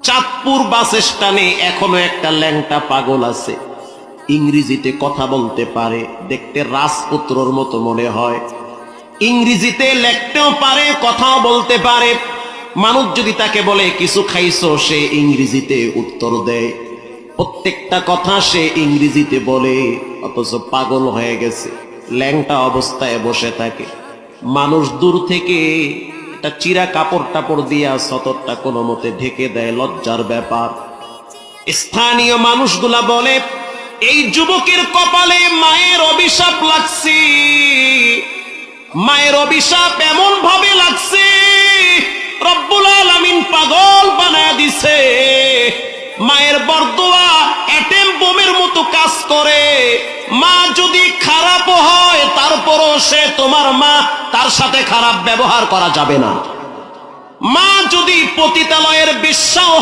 চাঁদপুর বাস স্ট্যান্ডে এখনো একটা ল্যাংটা পাগল আছে, ইংরেজিতে কথা বলতে পারে, দেখতে রাজপুত্রর মতো মনে হয়, ইংরেজিতে লিখতেও পারে, কথাও বলতে পারে। মানুষ যদি তাকে বলে কিছু খাইছো, সে ইংরেজিতে উত্তর দেয়, প্রত্যেকটা কথা সে ইংরেজিতে বলে, অথচ পাগল হয়ে গেছে, ল্যাংটা অবস্থায় বসে থাকে। মানুষ দূর থেকে একটা চিরা কাপড় টাপড় দিয়া সতরটা কোনো মতে ঢেকে দেয়, লজ্জার ব্যাপার। স্থানীয় মানুষগুলা বলে এই যুবকের কপালে মায়ের অভিশাপ লাগছে, মায়ের অভিশাপ এমন ভাবে লাগছে, রব্বুল আলামিন পাগল বানায় দিছে। মায়ের বরদোয়া অ্যাটেম বোমের মতো কাজ করে। মা যদি খারাপ হয় তারপরও সে তোমার মা, তার সাথে খারাপ ব্যবহার করা যাবে না। মা যদি পতিতালয়ের বেশ্যাও